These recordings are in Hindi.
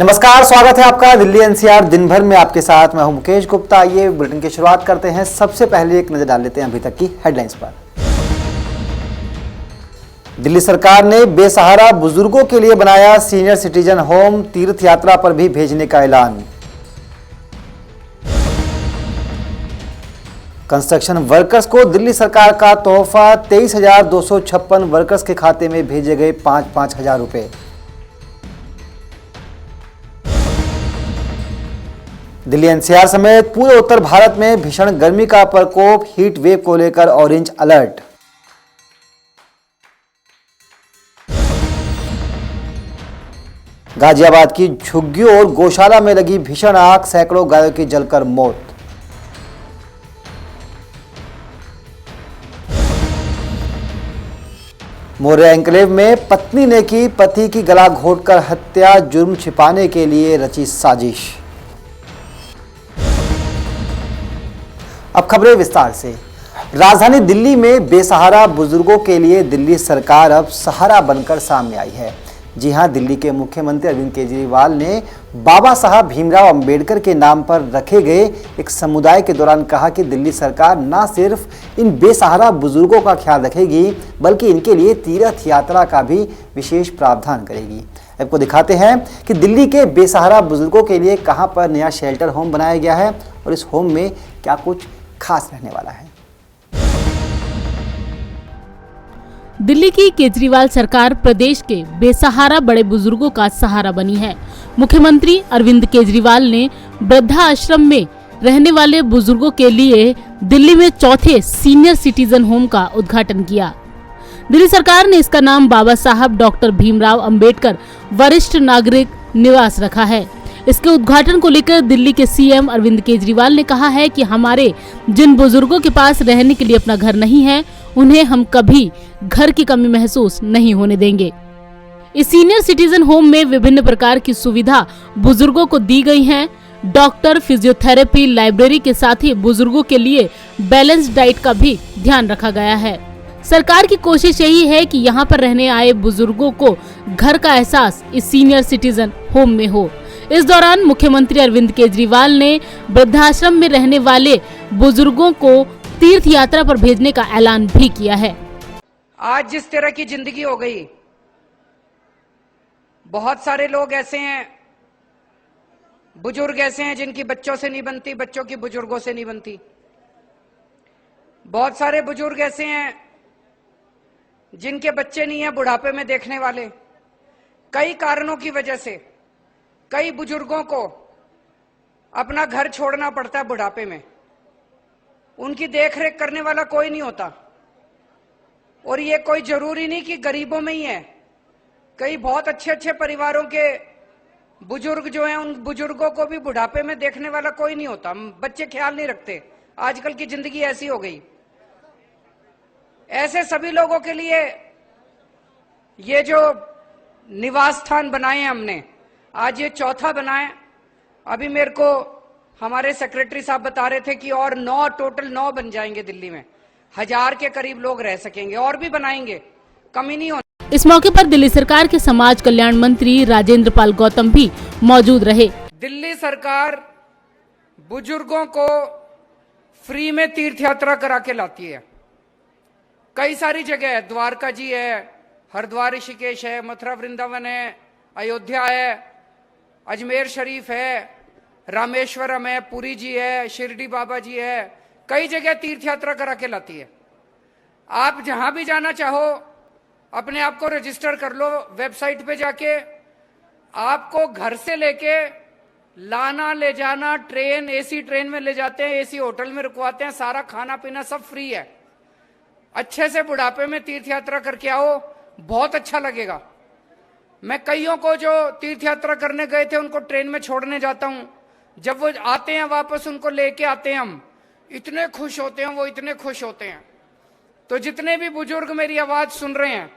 नमस्कार, स्वागत है आपका दिल्ली एनसीआर दिन भर में आपके साथ। मैं हूं मुकेश गुप्ता। आइए बुलेटिन की शुरुआत करते हैं। सबसे पहले एक नजर डाल लेते हैं अभी तक की हेडलाइंस पर। दिल्ली सरकार ने बेसहारा बुजुर्गों के लिए बनाया सीनियर सिटीजन होम, तीर्थ यात्रा पर भी भेजने का ऐलान। कंस्ट्रक्शन वर्कर्स को दिल्ली सरकार का तोहफा, 23,256 वर्कर्स के खाते में भेजे गए 5-5 हजार रुपए। दिल्ली एनसीआर समेत पूरे उत्तर भारत में भीषण गर्मी का प्रकोप, हीट वेव को लेकर ऑरेंज अलर्ट। गाजियाबाद की झुग्गियों और गौशाला में लगी भीषण आग, सैकड़ों गायों की जलकर मौत। मौर्या एन्क्लेव में पत्नी ने की पति की गला घोंटकर हत्या, जुर्म छिपाने के लिए रची साजिश। अब खबरें विस्तार से। राजधानी दिल्ली में बेसहारा बुजुर्गों के लिए दिल्ली सरकार अब सहारा बनकर सामने आई है। जी हां, दिल्ली के मुख्यमंत्री अरविंद केजरीवाल ने बाबा साहब भीमराव अंबेडकर के नाम पर रखे गए एक समुदाय के दौरान कहा कि दिल्ली सरकार न सिर्फ इन बेसहारा बुजुर्गों का ख्याल रखेगी बल्कि इनके लिए तीर्थ यात्रा का भी विशेष प्रावधान करेगी। आपको दिखाते हैं कि दिल्ली के बेसहारा बुजुर्गों के लिए कहां पर नया शेल्टर होम बनाया गया है और इस होम में क्या कुछ खास रहने वाला है। दिल्ली की केजरीवाल सरकार प्रदेश के बेसहारा बड़े बुजुर्गों का सहारा बनी है। मुख्यमंत्री अरविंद केजरीवाल ने वृद्धा आश्रम में रहने वाले बुजुर्गों के लिए दिल्ली में चौथे सीनियर सिटीजन होम का उद्घाटन किया। दिल्ली सरकार ने इसका नाम बाबा साहब डॉक्टर भीमराव अंबेडकर वरिष्ठ नागरिक निवास रखा है। इसके उद्घाटन को लेकर दिल्ली के सीएम अरविंद केजरीवाल ने कहा है कि हमारे जिन बुजुर्गों के पास रहने के लिए अपना घर नहीं है, उन्हें हम कभी घर की कमी महसूस नहीं होने देंगे। इस सीनियर सिटीजन होम में विभिन्न प्रकार की सुविधा बुजुर्गों को दी गई हैं। डॉक्टर, फिजियोथेरेपी, लाइब्रेरी के साथ ही बुजुर्गों के लिए बैलेंस्ड डाइट का भी ध्यान रखा गया है। सरकार की कोशिश यही है कि यहाँ पर रहने आए बुजुर्गों को घर का एहसास इस सीनियर सिटीजन होम में हो। इस दौरान मुख्यमंत्री अरविंद केजरीवाल ने वृद्धाश्रम में रहने वाले बुजुर्गों को तीर्थ यात्रा पर भेजने का ऐलान भी किया है। आज जिस तरह की जिंदगी हो गई, बहुत सारे लोग ऐसे हैं, बुजुर्ग ऐसे हैं जिनकी बच्चों से नहीं बनती, बच्चों की बुजुर्गों से नहीं बनती। बहुत सारे बुजुर्ग ऐसे हैं जिनके बच्चे नहीं है बुढ़ापे में देखने वाले। कई कारणों की वजह से कई बुजुर्गों को अपना घर छोड़ना पड़ता है बुढ़ापे में। उनकी देखरेख करने वाला कोई नहीं होता। और ये कोई जरूरी नहीं कि गरीबों में ही है, कई बहुत अच्छे अच्छे परिवारों के बुजुर्ग जो हैं, उन बुजुर्गों को भी बुढ़ापे में देखने वाला कोई नहीं होता। बच्चे ख्याल नहीं रखते। आजकल की जिंदगी ऐसी हो गई। ऐसे सभी लोगों के लिए ये जो निवास स्थान बनाए हैं हमने, आज ये चौथा बनाए। अभी मेरे को हमारे सेक्रेटरी साहब बता रहे थे कि और 9 टोटल 9 बन जाएंगे दिल्ली में। 1000 के करीब लोग रह सकेंगे, और भी बनाएंगे, कमी नहीं होनी। इस मौके पर दिल्ली सरकार के समाज कल्याण मंत्री राजेंद्र पाल गौतम भी मौजूद रहे। दिल्ली सरकार बुजुर्गों को फ्री में तीर्थ यात्रा करा के लाती है। कई सारी जगह है, द्वारका जी है, हरिद्वार ऋषिकेश है, मथुरा वृंदावन है, अयोध्या है, अजमेर शरीफ है, रामेश्वरम है, पुरी जी है, शिरडी बाबा जी है। कई जगह तीर्थ यात्रा करा के लाती है। आप जहां भी जाना चाहो अपने आप को रजिस्टर कर लो वेबसाइट पे जाके। आपको घर से लेके लाना ले जाना, ट्रेन, एसी ट्रेन में ले जाते हैं, एसी होटल में रुकवाते हैं, सारा खाना पीना सब फ्री है। अच्छे से बुढ़ापे में तीर्थ यात्रा करके आओ, बहुत अच्छा लगेगा। मैं कईयों को जो तीर्थ यात्रा करने गए थे उनको ट्रेन में छोड़ने जाता हूं। जब वो आते हैं वापस, उनको लेके आते हैं हम, इतने खुश होते हैं वो, इतने खुश होते हैं। तो जितने भी बुजुर्ग मेरी आवाज सुन रहे हैं,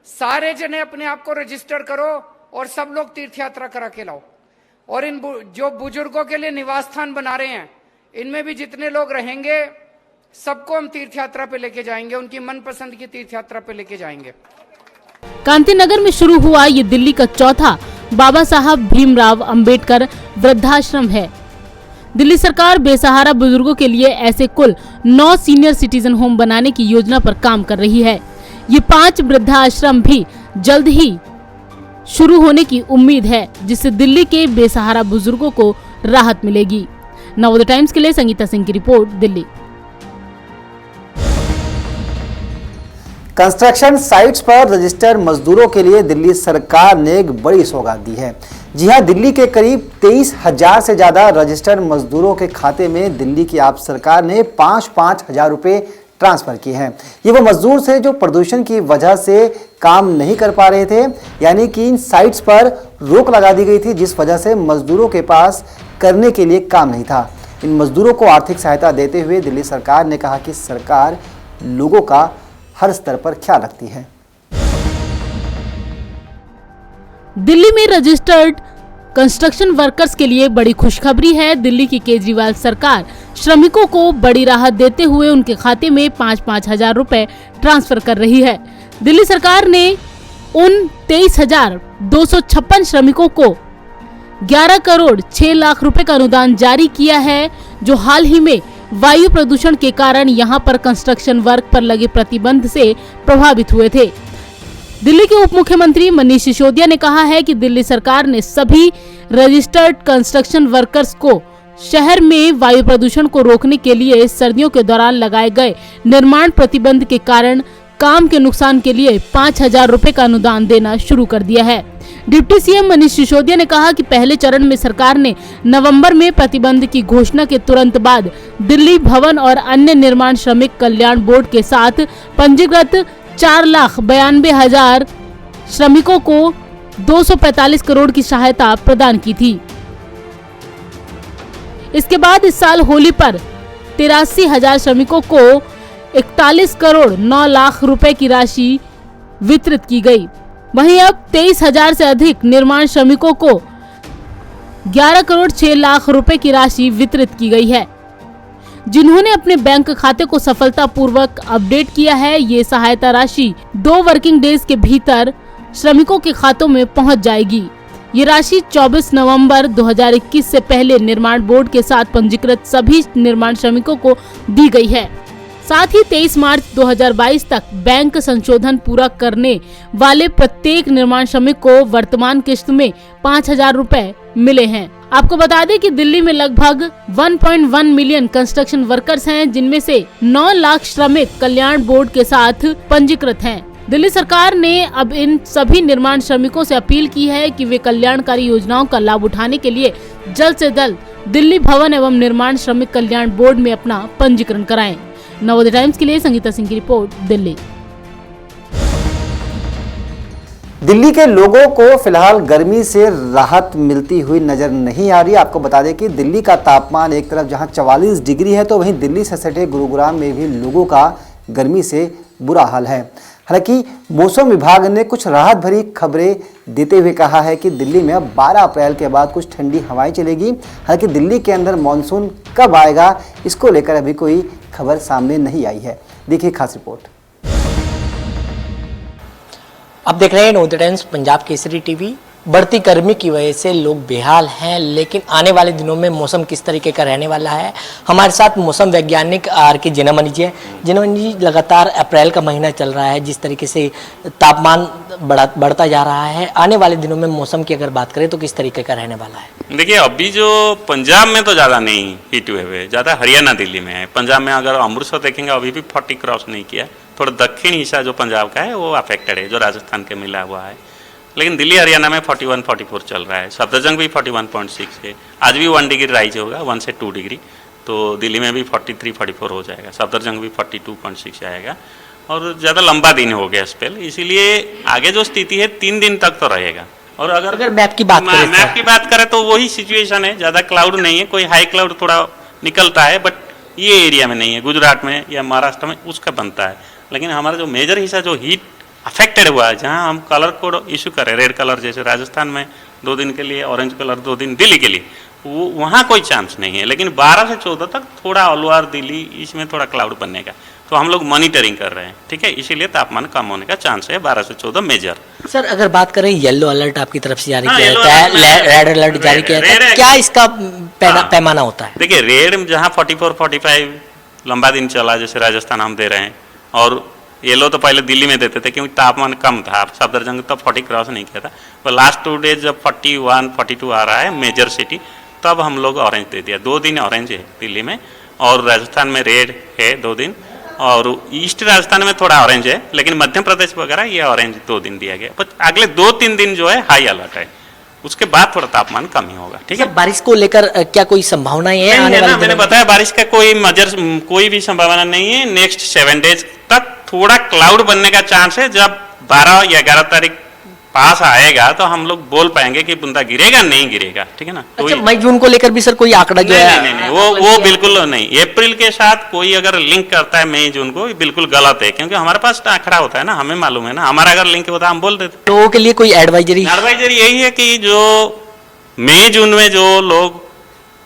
सारे जने अपने आप को रजिस्टर करो और सब लोग तीर्थ यात्रा करा के लाओ। और इन जो बुजुर्गों के लिए निवास स्थान बना रहे हैं, इनमें भी जितने लोग रहेंगे सबको हम तीर्थ यात्रा पे लेके जाएंगे, उनकी मनपसंद की तीर्थ यात्रा पे लेके जाएंगे। कांति नगर में शुरू हुआ ये दिल्ली का चौथा बाबा साहब भीमराव अंबेडकर वृद्धाश्रम है। दिल्ली सरकार बेसहारा बुजुर्गों के लिए ऐसे कुल 9 सीनियर सिटीजन होम बनाने की योजना पर काम कर रही है। ये 5 वृद्धाश्रम भी जल्द ही शुरू होने की उम्मीद है, जिससे दिल्ली के बेसहारा बुजुर्गों को राहत मिलेगी। नवोदय टाइम्स के लिए संगीता सिंह की रिपोर्ट, दिल्ली। कंस्ट्रक्शन साइट्स पर रजिस्टर्ड मजदूरों के लिए दिल्ली सरकार ने एक बड़ी सौगात दी है। जी हां, दिल्ली के करीब 23,000 से ज्यादा रजिस्टर्ड मजदूरों के खाते में दिल्ली की आप सरकार ने 5-5 हजार रुपए ट्रांसफर किए हैं। ये वो मजदूर थे जो प्रदूषण की वजह से काम नहीं कर पा रहे थे, यानी कि इन साइट्स पर रोक लगा दी गई थी, जिस वजह से मजदूरों के पास करने के लिए काम नहीं था। इन मजदूरों को आर्थिक सहायता देते हुए दिल्ली सरकार ने कहा कि सरकार लोगों का हर स्तर पर ख्याल रखती है। दिल्ली में रजिस्टर्ड कंस्ट्रक्शन वर्कर्स के लिए बड़ी खुशखबरी है। दिल्ली की केजरीवाल सरकार श्रमिकों को बड़ी राहत देते हुए उनके खाते में 5-5 हजार रुपए ट्रांसफर कर रही है। दिल्ली सरकार ने उन 23,256 श्रमिकों को 11 करोड़ 6 लाख रुपए का अनुदान जारी किया है, जो हाल ही में वायु प्रदूषण के कारण यहां पर कंस्ट्रक्शन वर्क पर लगे प्रतिबंध से प्रभावित हुए थे। दिल्ली के उप मुख्यमंत्री मनीष सिसोदिया ने कहा है कि दिल्ली सरकार ने सभी रजिस्टर्ड कंस्ट्रक्शन वर्कर्स को शहर में वायु प्रदूषण को रोकने के लिए सर्दियों के दौरान लगाए गए निर्माण प्रतिबंध के कारण काम के नुकसान के लिए 5,000 रुपए का अनुदान देना शुरू कर दिया है। डिप्टी सीएम मनीष सिसोदिया ने कहा कि पहले चरण में सरकार ने नवंबर में प्रतिबंध की घोषणा के तुरंत बाद दिल्ली भवन और अन्य निर्माण श्रमिक कल्याण बोर्ड के साथ पंजीकृत 4,92,000 श्रमिकों को 245 करोड़ की सहायता प्रदान की थी। इसके बाद इस साल होली पर 83,000 श्रमिकों को 41 करोड़ 9 लाख रुपए की राशि वितरित की गई। वहीं अब 23,000 से अधिक निर्माण श्रमिकों को 11 करोड़ 6 लाख रुपए की राशि वितरित की गई है, जिन्होंने अपने बैंक खाते को सफलतापूर्वक अपडेट किया है। ये सहायता राशि 2 वर्किंग डेज के भीतर श्रमिकों के खातों में पहुंच जाएगी। ये राशि 24 नवंबर 2021 से पहले निर्माण बोर्ड के साथ पंजीकृत सभी निर्माण श्रमिकों को दी गई है। साथ ही 23 मार्च 2022 तक बैंक संशोधन पूरा करने वाले प्रत्येक निर्माण श्रमिक को वर्तमान किश्त में 5,000 रुपए मिले हैं। आपको बता दें कि दिल्ली में लगभग 1.1 मिलियन कंस्ट्रक्शन वर्कर्स हैं, जिनमें से 9 लाख श्रमिक कल्याण बोर्ड के साथ पंजीकृत हैं। दिल्ली सरकार ने अब इन सभी निर्माण श्रमिकों से अपील की है कि वे कल्याणकारी योजनाओं का लाभ उठाने के लिए जल्द से जल्द दिल्ली भवन एवं निर्माण श्रमिक कल्याण बोर्ड में अपना पंजीकरण कराएं। नवोदय टाइम्स के लिए संगीता सिंह की रिपोर्ट, दिल्ली। दिल्ली के लोगों को फिलहाल गर्मी से राहत मिलती हुई नजर नहीं आ रही। आपको बता दें कि दिल्ली का तापमान एक तरफ जहां 44 डिग्री है, तो वहीं दिल्ली से सटे गुरुग्राम में भी लोगों का गर्मी से बुरा हाल है। हालांकि मौसम विभाग ने कुछ राहत भरी खबरें देते हुए कहा है कि दिल्ली में अब 12 अप्रैल के बाद कुछ ठंडी हवाएं चलेगी। हालांकि दिल्ली के अंदर मानसून कब आएगा, इसको लेकर अभी कोई खबर सामने नहीं आई है। देखिए खास रिपोर्ट। आप देख रहे हैं नवोदय टाइम्स पंजाब केसरी टीवी। बढ़ती गर्मी की वजह से लोग बेहाल हैं, लेकिन आने वाले दिनों में मौसम किस तरीके का रहने वाला है, हमारे साथ मौसम वैज्ञानिक आर.के. जिनामणि जी हैं। जिनामणि जी, लगातार अप्रैल का महीना चल रहा है, जिस तरीके से तापमान बढ़ता जा रहा है, आने वाले दिनों में मौसम की अगर बात करें तो किस तरीके का रहने वाला है? देखिए, अभी जो पंजाब में तो ज़्यादा नहीं हीट वेव है, ज़्यादा हरियाणा दिल्ली में है। पंजाब में अगर अमृतसर देखेंगे अभी भी 40 क्रॉस नहीं किया। थोड़ा दक्षिण हिस्सा जो पंजाब का है वो अफेक्टेड है, जो राजस्थान के मिला हुआ है। लेकिन दिल्ली हरियाणा में 41-44 चल रहा है। सफदरजंग भी 41.6 है। आज भी 1 डिग्री राइज होगा, 1 से 2 डिग्री। तो दिल्ली में भी 43-44 हो जाएगा। सफदरजंग भी 42.6 आएगा। और ज़्यादा लंबा दिन हो गया स्पेल, इसीलिए आगे जो स्थिति है 3 दिन तक तो रहेगा। और अगर मैप की बात करें तो वही सिचुएशन है। ज़्यादा क्लाउड नहीं है, कोई हाई क्लाउड थोड़ा निकलता है, बट ये एरिया में नहीं है। गुजरात में या महाराष्ट्र में उसका बनता है। लेकिन हमारा जो मेजर हिस्सा जो हीट अफेक्टेड हुआ है, जहां हम कलर कोड इशू करें, रेड कलर जैसे राजस्थान में 2 दिन के लिए, ऑरेंज कलर 2 दिन दिल्ली के लिए, वो वहाँ कोई चांस नहीं है, लेकिन 12 से 14 तक थोड़ा ऑल ओवर दिल्ली इसमें थोड़ा क्लाउड बनने का, तो हम लोग मॉनिटरिंग कर रहे हैं, ठीक है, इसीलिए तापमान कम होने का चांस है 12 से 14 मेजर। सर अगर बात करें येलो अलर्ट आपकी तरफ से जारी हाँ, किया येलो जाता है, अलर्ट रेड अलर्ट जारी किया जाता है, क्या इसका पैमाना होता है? देखिए रेड जहाँ 44-45 लंबा दिन चला, जैसे राजस्थान हम दे रहे हैं, और येलो तो पहले दिल्ली में देते थे क्योंकि तापमान कम था, सफदरजंग तब 40 क्रॉस नहीं किया था, पर लास्ट 2 डेज जब 41-42 आ रहा है मेजर सिटी, तब हम लोग ऑरेंज दे दिया। 2 दिन ऑरेंज है दिल्ली में, और राजस्थान में रेड है 2 दिन, और ईस्ट राजस्थान में थोड़ा ऑरेंज है, लेकिन मध्य प्रदेश वगैरह ये ऑरेंज 2 दिन दिया गया। पर अगले 2-3 दिन जो है हाई अलर्ट है, उसके बाद थोड़ा तापमान कम ही होगा, ठीक है। बारिश को लेकर क्या कोई संभावनाएं हैं आने वाले मैंने बताया बारिश का कोई भी संभावना नहीं है। नेक्स्ट 7 डेज तक थोड़ा क्लाउड बनने का चांस है। जब 12 या 11 तारीख पास आएगा तो हम लोग बोल पाएंगे कि बूंदा गिरेगा नहीं गिरेगा, ठीक है ना। अच्छा, मई जून को लेकर भी सर कोई आंकड़ा जो है? नहीं, वो बिल्कुल नहीं। अप्रैल के साथ कोई अगर लिंक करता है मई जून को, बिल्कुल गलत है, क्योंकि हमारे पास आंकड़ा होता है ना, हमें मालूम है ना, हमारा अगर लिंक होता हम बोल देते। लोगों के लिए कोई एडवाइजरी यही है कि जो मई जून में जो लोग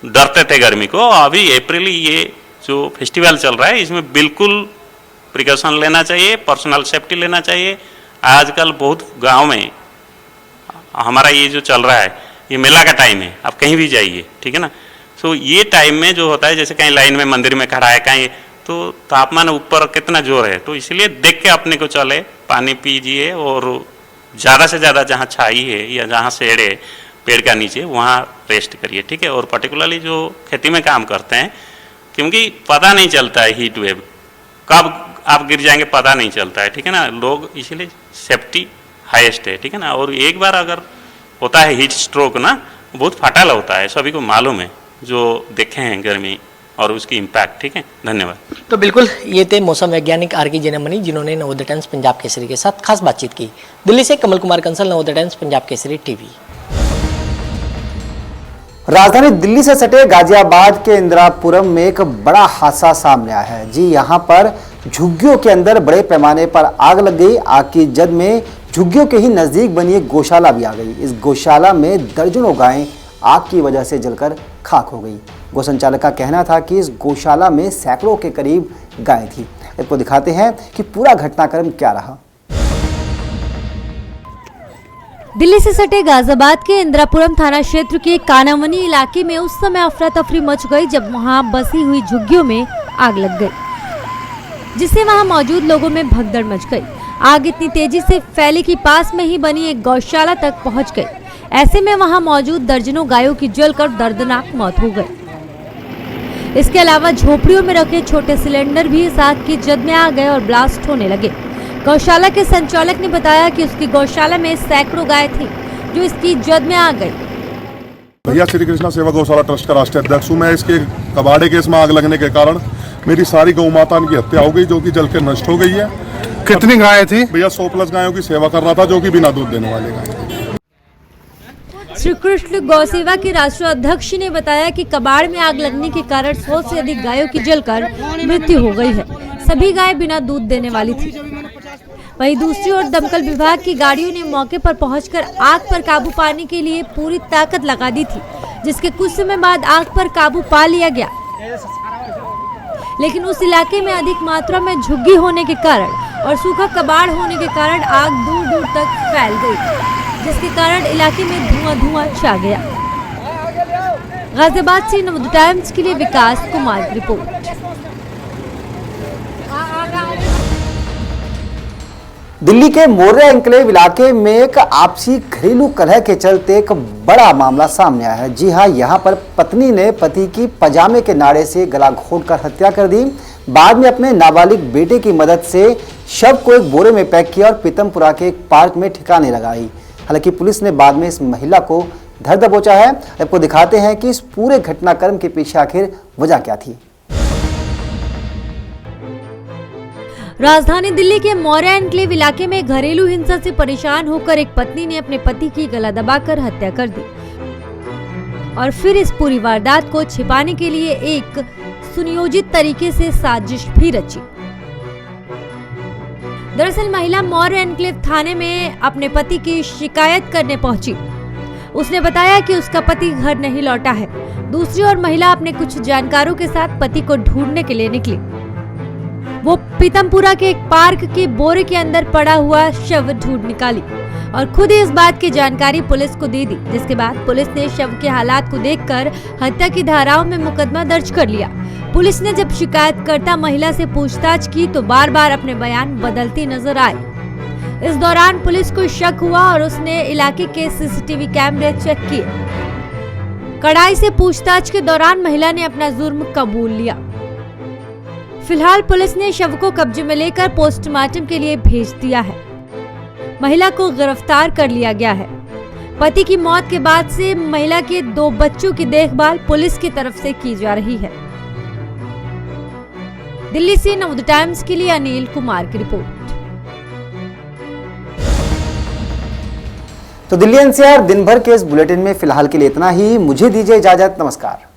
डरते थे गर्मी को, अभी अप्रैल ये जो फेस्टिवल चल रहा है इसमें बिल्कुल प्रिकॉशन लेना चाहिए, पर्सनल सेफ्टी लेना चाहिए। आजकल बहुत गांव में हमारा ये जो चल रहा है, ये मेला का टाइम है, आप कहीं भी जाइए, ठीक है ना। सो ये टाइम में जो होता है, जैसे कहीं लाइन में मंदिर में खड़ा है कहीं, तो तापमान ऊपर कितना जोर है, तो इसलिए देख के अपने को चले, पानी पीजिए, और ज़्यादा से ज़्यादा जहाँ छाई है या जहाँ शेड है पेड़ का नीचे, वहाँ रेस्ट करिए, ठीक है। और पर्टिकुलरली जो खेती में काम करते हैं, क्योंकि पता नहीं चलता है हीट वेव कब आप गिर जाएंगे, पता नहीं चलता है, ठीक है ना। लोग इसीलिए सेफ्टी हाईएस्ट है, ठीक है ना। और एक बार अगर होता है हीट स्ट्रोक ना, बहुत फाटल होता है, सभी को मालूम है जो देखे हैं गर्मी और उसकी इम्पैक्ट, ठीक है। धन्यवाद। तो बिल्कुल ये थे मौसम वैज्ञानिक आर.के. जेनामनी, जिन्होंने नवोदय टाइम्स पंजाब केसरी के साथ खास बातचीत की। दिल्ली से कमल कुमार कंसल, नवोदय टाइम्स पंजाब केसरी टीवी। राजधानी दिल्ली से सटे गाजियाबाद के इंदिरापुरम में एक बड़ा हादसा सामने आया है। जी यहां पर झुग्गियों के अंदर बड़े पैमाने पर आग लग गई। आग की जद में झुग्गियों के ही नजदीक बनी एक गौशाला भी आ गई। इस गौशाला में दर्जनों गायें आग की वजह से जलकर खाक हो गई। गौ संचालक का कहना था कि इस गौशाला में सैकड़ों के करीब गायें थी। इसको दिखाते हैं कि पूरा घटनाक्रम क्या रहा। दिल्ली से सटे गाजियाबाद के इंदिरापुरम थाना क्षेत्र के कानावनी इलाके में उस समय अफरा तफरी मच गई जब वहां बसी हुई झुग्गियों में आग लग गई, जिससे वहां मौजूद लोगों में भगदड़ मच गई। आग इतनी तेजी से फैली कि पास में ही बनी एक गौशाला तक पहुंच गई। ऐसे में वहां मौजूद दर्जनों गायों की जलकर दर्दनाक मौत हो गई। इसके अलावा झोपड़ियों में रखे छोटे सिलेंडर भी इस आग की जद में आ गए और ब्लास्ट होने लगे। गौशाला के संचालक ने बताया कि उसकी गौशाला में सैकड़ों गाय थी जो इसकी जद में आ गई। भैया श्री कृष्णा सेवा गौशाला ट्रस्ट का राष्ट्रीय अध्यक्ष हूँ। मैं इसके कबाड़े केस में आग लगने के कारण मेरी सारी गौ माता की हत्या हो गई, जो कि जल के नष्ट हो गई है। कितनी गायें थी? भैया 100+ गायों की सेवा कर रहा था, जो कि बिना दूध देने वाले गाय। श्री कृष्ण गौ सेवा के राष्ट्रीय अध्यक्ष ने बताया कि कबाड़ में आग लगने के कारण 100 से अधिक गायों की जलकर मृत्यु हो गई है। सभी गाय बिना दूध देने वाली थी। वहीं दूसरी ओर दमकल विभाग की गाड़ियों ने मौके पर पहुंचकर आग पर काबू पाने के लिए पूरी ताकत लगा दी थी, जिसके कुछ समय बाद आग पर काबू पा लिया गया। लेकिन उस इलाके में अधिक मात्रा में झुग्गी होने के कारण और सूखा कबाड़ होने के कारण आग दूर दूर तक फैल गई, जिसके कारण इलाके में धुआं छा गया। गाजियाबाद से नवोदय टाइम्स के लिए विकास कुमार की रिपोर्ट। दिल्ली के मोर्या एन्क्लेव इलाके में एक आपसी घरेलू कलह के चलते एक बड़ा मामला सामने आया है। जी हां, यहां पर पत्नी ने पति की पजामे के नाड़े से गला घोंटकर हत्या कर दी। बाद में अपने नाबालिग बेटे की मदद से शव को एक बोरे में पैक किया और पीतमपुरा के एक पार्क में ठिकाने लगाई। हालांकि पुलिस ने बाद में इस महिला को धर दबोचा है। आपको दिखाते हैं कि इस पूरे घटनाक्रम के पीछे आखिर वजह क्या थी। राजधानी दिल्ली के मोर्या एन्क्लेव इलाके में घरेलू हिंसा से परेशान होकर एक पत्नी ने अपने पति की गला दबाकर हत्या कर दी और फिर इस पूरी वारदात को छिपाने के लिए एक सुनियोजित तरीके से साजिश भी रची। दरअसल महिला मोर्या एन्क्लेव थाने में अपने पति की शिकायत करने पहुंची। उसने बताया कि उसका पति घर नहीं लौटा है। दूसरी ओर महिला अपने कुछ जानकारों के साथ पति को ढूंढने के लिए निकली। वो पीतमपुरा के एक पार्क के बोरे के अंदर पड़ा हुआ शव ढूंढ निकाली और खुद ही इस बात की जानकारी पुलिस को दे दी, जिसके बाद पुलिस ने शव के हालात को देखकर हत्या की धाराओं में मुकदमा दर्ज कर लिया। पुलिस ने जब शिकायतकर्ता महिला से पूछताछ की तो बार बार अपने बयान बदलती नजर आई। इस दौरान पुलिस को शक हुआ और उसने इलाके के सीसीटीवी कैमरे चेक किए। कड़ाई से पूछताछ के दौरान महिला ने अपना जुर्म कबूल लिया। फिलहाल पुलिस ने शव को कब्जे में लेकर पोस्टमार्टम के लिए भेज दिया है। महिला को गिरफ्तार कर लिया गया है। पति की मौत के बाद से महिला के 2 बच्चों की देखभाल पुलिस की तरफ से की जा रही है। दिल्ली से नवोदय टाइम्स के लिए अनिल कुमार की रिपोर्ट। तो दिल्ली एनसीआर दिन भर के इस बुलेटिन में फिलहाल के लिए इतना ही। मुझे दीजिए इजाजत। नमस्कार।